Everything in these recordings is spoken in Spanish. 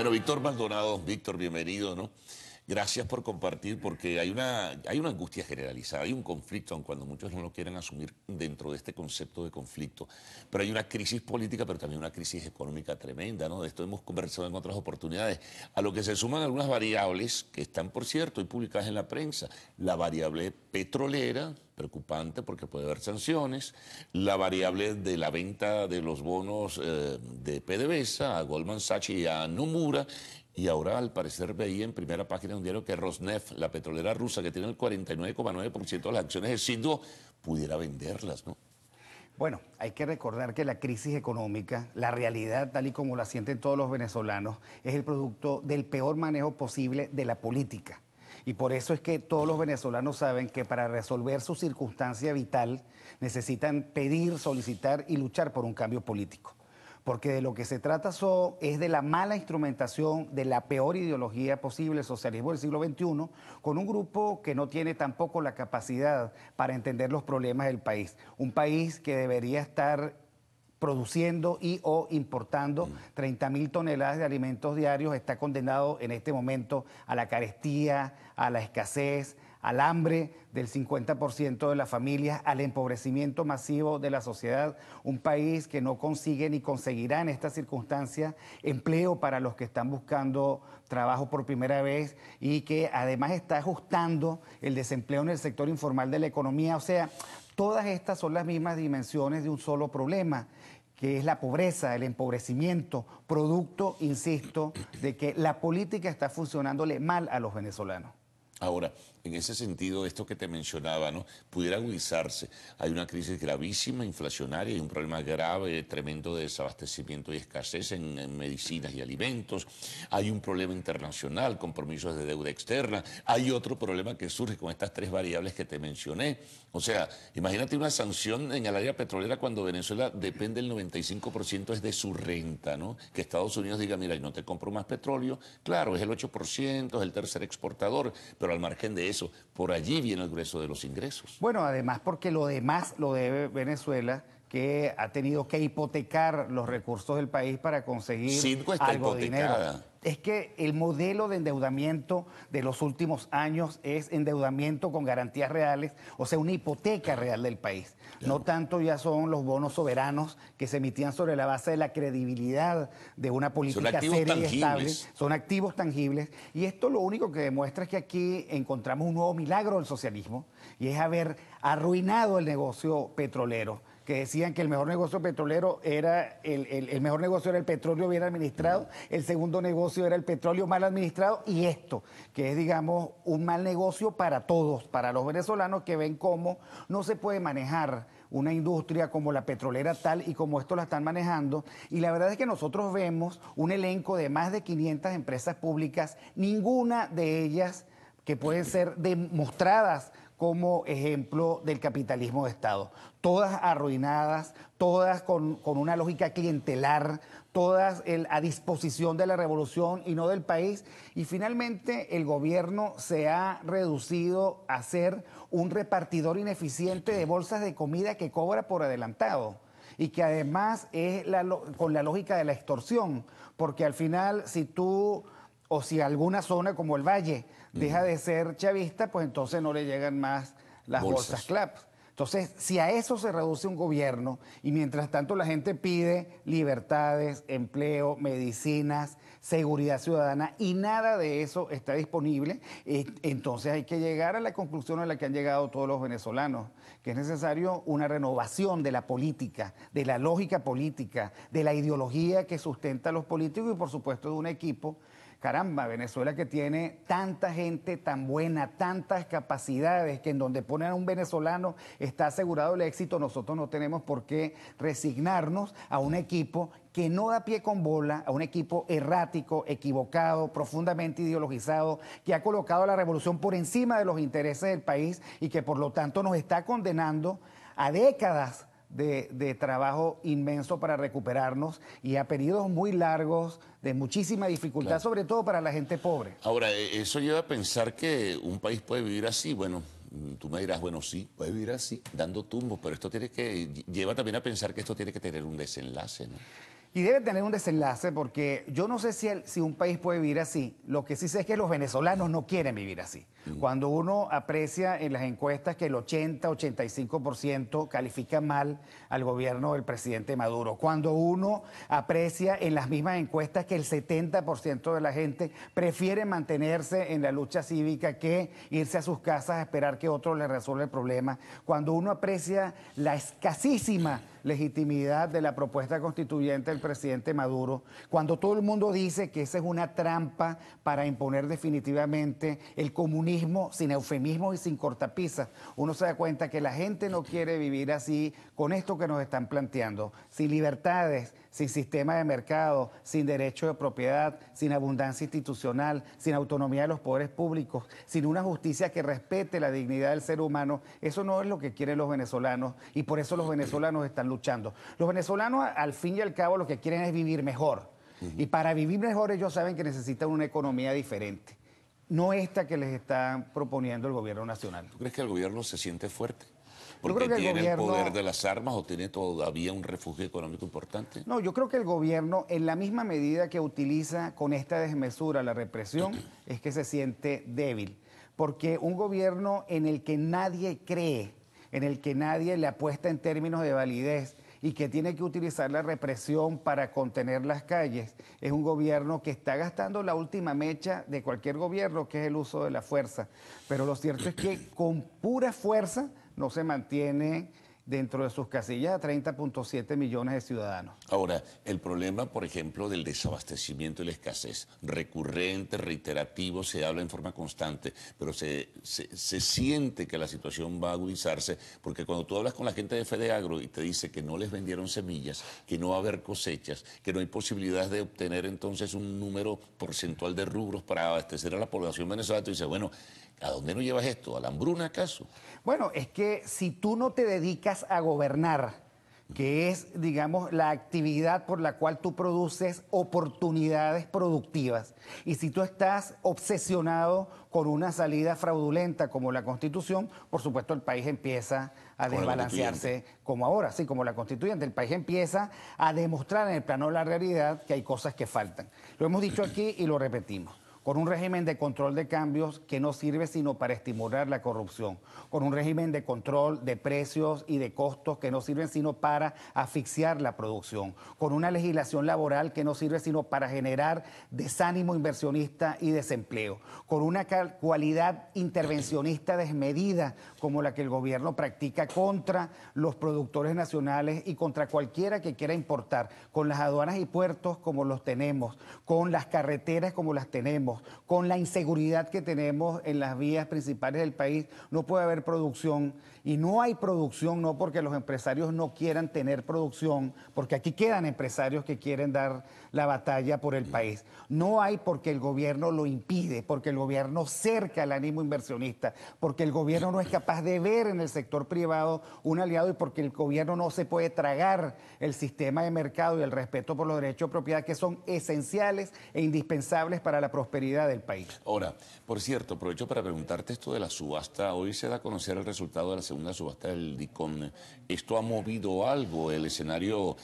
Bueno, Víctor Maldonado, Víctor, bienvenido, ¿no? Gracias por compartir, porque hay una angustia generalizada, hay un conflicto, aun cuando muchos no lo quieren asumir dentro de este concepto de conflicto. Pero hay una crisis política, pero también una crisis económica tremenda, ¿no? De esto hemos conversado en otras oportunidades, a lo que se suman algunas variables que están, por cierto, y publicadas en la prensa. La variable petrolera, preocupante porque puede haber sanciones, la variable de la venta de los bonos de PDVSA a Goldman Sachs y a Nomura, y ahora al parecer veía en primera página de un diario que Rosneft, la petrolera rusa que tiene el 49,9% de las acciones de Citgo, pudiera venderlas, ¿no? Bueno, hay que recordar que la crisis económica, la realidad tal y como la sienten todos los venezolanos, es el producto del peor manejo posible de la política. Y por eso es que todos los venezolanos saben que para resolver su circunstancia vital necesitan pedir, solicitar y luchar por un cambio político. Porque de lo que se trata es de la mala instrumentación de la peor ideología posible, el socialismo del siglo XXI, con un grupo que no tiene tampoco la capacidad para entender los problemas del país. Un país que debería estar produciendo y o importando 30.000 toneladas de alimentos diarios, está condenado en este momento a la carestía, a la escasez, al hambre del 50% de las familias, al empobrecimiento masivo de la sociedad, un país que no consigue ni conseguirá en esta circunstancia empleo para los que están buscando trabajo por primera vez y que además está ajustando el desempleo en el sector informal de la economía. O sea, todas estas son las mismas dimensiones de un solo problema, que es la pobreza, el empobrecimiento, producto, insisto, de que la política está funcionándole mal a los venezolanos. Ahora, en ese sentido, esto que te mencionaba, ¿no? Pudiera agudizarse. Hay una crisis gravísima, inflacionaria, hay un problema grave, tremendo de desabastecimiento y escasez en medicinas y alimentos. Hay un problema internacional, compromisos de deuda externa. Hay otro problema que surge con estas tres variables que te mencioné. O sea, imagínate una sanción en el área petrolera cuando Venezuela depende el 95% es de su renta, ¿no? Que Estados Unidos diga, mira, no te compro más petróleo. Claro, es el 8%, es el tercer exportador, pero al margen de eso, por allí viene el grueso de los ingresos. Bueno, además porque lo demás lo debe Venezuela, que ha tenido que hipotecar los recursos del país para conseguir Citgo está algo de dinero. hipotecada. Es que el modelo de endeudamiento de los últimos años es endeudamiento con garantías reales, o sea, una hipoteca real del país. Claro. No tanto ya son los bonos soberanos que se emitían sobre la base de la credibilidad de una política seria y estable. Son activos tangibles. Y esto lo único que demuestra es que aquí encontramos un nuevo milagro del socialismo, y es haber arruinado el negocio petrolero, que decían que el mejor negocio petrolero era el mejor negocio era el petróleo bien administrado, el segundo negocio era el petróleo mal administrado, y esto, que es, digamos, un mal negocio para todos, para los venezolanos que ven cómo no se puede manejar una industria como la petrolera tal y como esto la están manejando. Y la verdad es que nosotros vemos un elenco de más de 500 empresas públicas, ninguna de ellas que pueden ser demostradas como ejemplo del capitalismo de Estado. Todas arruinadas, todas con una lógica clientelar, todas a disposición de la revolución y no del país. Y finalmente el gobierno se ha reducido a ser un repartidor ineficiente de bolsas de comida que cobra por adelantado, y que además es con la lógica de la extorsión, porque al final si tú o si alguna zona como el Valle deja de ser chavista, pues entonces no le llegan más las bolsas CLAP. Entonces, si a eso se reduce un gobierno y mientras tanto la gente pide libertades, empleo, medicinas, seguridad ciudadana, y nada de eso está disponible, entonces hay que llegar a la conclusión a la que han llegado todos los venezolanos, que es necesario una renovación de la política, de la lógica política, de la ideología que sustenta a los políticos y por supuesto de un equipo. Caramba, Venezuela que tiene tanta gente tan buena, tantas capacidades, que en donde ponen a un venezolano está asegurado el éxito. Nosotros no tenemos por qué resignarnos a un equipo que no da pie con bola, a un equipo errático, equivocado, profundamente ideologizado, que ha colocado a la revolución por encima de los intereses del país y que por lo tanto nos está condenando a décadas de trabajo inmenso para recuperarnos y a periodos muy largos de muchísima dificultad, claro, sobre todo para la gente pobre. Ahora, eso lleva a pensar que un país puede vivir así. Bueno, tú me dirás, bueno, sí, puede vivir así, dando tumbos, pero esto lleva también a pensar que esto tiene que tener un desenlace, ¿no? Y debe tener un desenlace porque yo no sé si un país puede vivir así. Lo que sí sé es que los venezolanos no quieren vivir así. Cuando uno aprecia en las encuestas que el 80-85% califica mal al gobierno del presidente Maduro. Cuando uno aprecia en las mismas encuestas que el 70% de la gente prefiere mantenerse en la lucha cívica que irse a sus casas a esperar que otro le resuelva el problema. Cuando uno aprecia la escasísima legitimidad de la propuesta constituyente del presidente Maduro, cuando todo el mundo dice que esa es una trampa para imponer definitivamente el comunismo sin eufemismo y sin cortapisas, uno se da cuenta que la gente no quiere vivir así con esto que nos están planteando, sin libertades, sin sistema de mercado, sin derecho de propiedad, sin abundancia institucional, sin autonomía de los poderes públicos, sin una justicia que respete la dignidad del ser humano. Eso no es lo que quieren los venezolanos y por eso los venezolanos están luchando. Los venezolanos, al fin y al cabo, lo que quieren es vivir mejor. Y para vivir mejor ellos saben que necesitan una economía diferente, no esta que les está proponiendo el gobierno nacional. ¿Tú crees que el gobierno se siente fuerte? ¿Porque tiene el poder de las armas o tiene todavía un refugio económico importante? No, yo creo que el gobierno, en la misma medida que utiliza con esta desmesura la represión, es que se siente débil. Porque un gobierno en el que nadie cree, en el que nadie le apuesta en términos de validez y que tiene que utilizar la represión para contener las calles, es un gobierno que está gastando la última mecha de cualquier gobierno, que es el uso de la fuerza. Pero lo cierto es que con pura fuerza no se mantiene dentro de sus casillas a 30.7 millones de ciudadanos. Ahora, el problema, por ejemplo, del desabastecimiento y la escasez, recurrente, reiterativo, se habla en forma constante, pero se siente que la situación va a agudizarse, porque cuando tú hablas con la gente de FEDEAGRO y te dice que no les vendieron semillas, que no va a haber cosechas, que no hay posibilidad de obtener entonces un número porcentual de rubros para abastecer a la población venezolana, tú dices, bueno, ¿a dónde nos llevas esto? ¿A la hambruna acaso? Bueno, es que si tú no te dedicas a gobernar, que es, digamos, la actividad por la cual tú produces oportunidades productivas, y si tú estás obsesionado con una salida fraudulenta como la Constitución, por supuesto el país empieza a desbalancearse como ahora, sí, como la Constituyente. El país empieza a demostrar en el plano de la realidad que hay cosas que faltan. Lo hemos dicho aquí y lo repetimos. Con un régimen de control de cambios que no sirve sino para estimular la corrupción, con un régimen de control de precios y de costos que no sirven sino para asfixiar la producción, con una legislación laboral que no sirve sino para generar desánimo inversionista y desempleo, con una cualidad intervencionista desmedida como la que el gobierno practica contra los productores nacionales y contra cualquiera que quiera importar, con las aduanas y puertos como los tenemos, con las carreteras como las tenemos, con la inseguridad que tenemos en las vías principales del país, no puede haber producción. Y no hay producción, no porque los empresarios no quieran tener producción, porque aquí quedan empresarios que quieren dar la batalla por el país. No hay porque el gobierno lo impide, porque el gobierno cerca el ánimo inversionista, porque el gobierno no es capaz de ver en el sector privado un aliado y porque el gobierno no se puede tragar el sistema de mercado y el respeto por los derechos de propiedad que son esenciales e indispensables para la prosperidad del país. Ahora, por cierto, aprovecho para preguntarte esto de la subasta. Hoy se da a conocer el resultado de la segunda subasta del DICOM. ¿Esto ha movido algo el escenario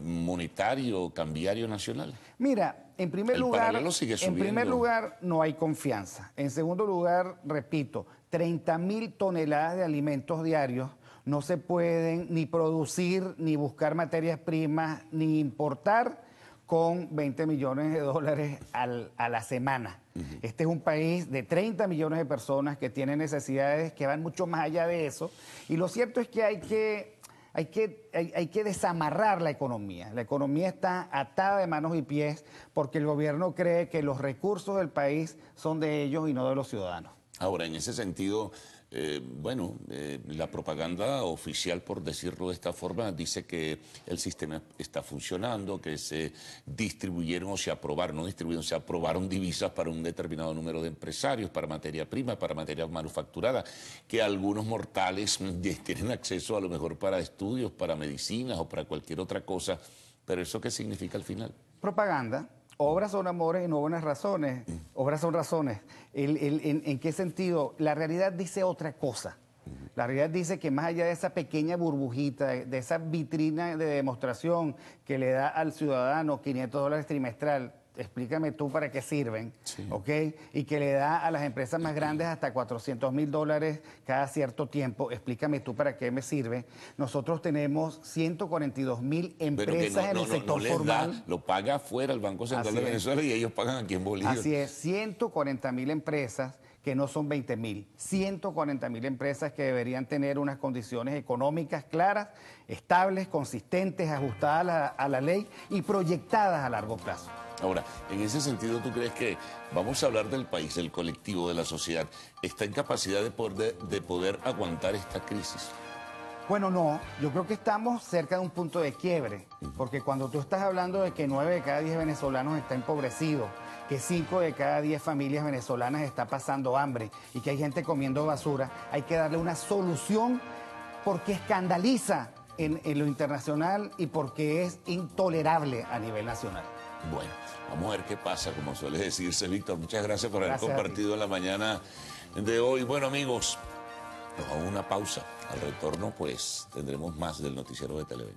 monetario, cambiario nacional? Mira, en primer lugar no hay confianza. En segundo lugar, repito, 30.000 toneladas de alimentos diarios no se pueden ni producir, ni buscar materias primas, ni importar con 20 millones de dólares a la semana. Este es un país de 30 millones de personas que tienen necesidades que van mucho más allá de eso. Y lo cierto es que hay que desamarrar la economía. La economía está atada de manos y pies porque el gobierno cree que los recursos del país son de ellos y no de los ciudadanos. Ahora, en ese sentido, la propaganda oficial, por decirlo de esta forma, dice que el sistema está funcionando, que se distribuyeron o se aprobaron, no distribuyeron, se aprobaron divisas para un determinado número de empresarios, para materia prima, para materia manufacturada, que algunos mortales tienen acceso a lo mejor para estudios, para medicinas o para cualquier otra cosa. Pero ¿eso qué significa al final? Propaganda. Obras son amores y no buenas razones. Obras son razones. ¿En qué sentido? La realidad dice otra cosa. La realidad dice que más allá de esa pequeña burbujita, de esa vitrina de demostración que le da al ciudadano $500 trimestral, explícame tú para qué sirven, ¿ok? Y que le da a las empresas más grandes hasta $400,000 cada cierto tiempo, explícame tú para qué me sirve. Nosotros tenemos 142,000 empresas en el sector formal. Lo paga afuera el Banco Central de Venezuela y ellos pagan aquí en Bolivia. Así es, 140,000 empresas que no son 20,000, 140,000 empresas que deberían tener unas condiciones económicas claras, estables, consistentes, ajustadas a la ley y proyectadas a largo plazo. Ahora, en ese sentido, ¿tú crees que, vamos a hablar del país, del colectivo, de la sociedad, está en capacidad de poder aguantar esta crisis? Bueno, no, yo creo que estamos cerca de un punto de quiebre, porque cuando tú estás hablando de que 9 de cada 10 venezolanos está empobrecidos, que 5 de cada 10 familias venezolanas está pasando hambre y que hay gente comiendo basura, hay que darle una solución porque escandaliza en lo internacional y porque es intolerable a nivel nacional. Bueno, vamos a ver qué pasa, como suele decirse, Víctor. Muchas gracias por haber compartido en la mañana de hoy. Bueno, amigos, nos vamos a una pausa. Al retorno, pues, tendremos más del noticiero de Televen.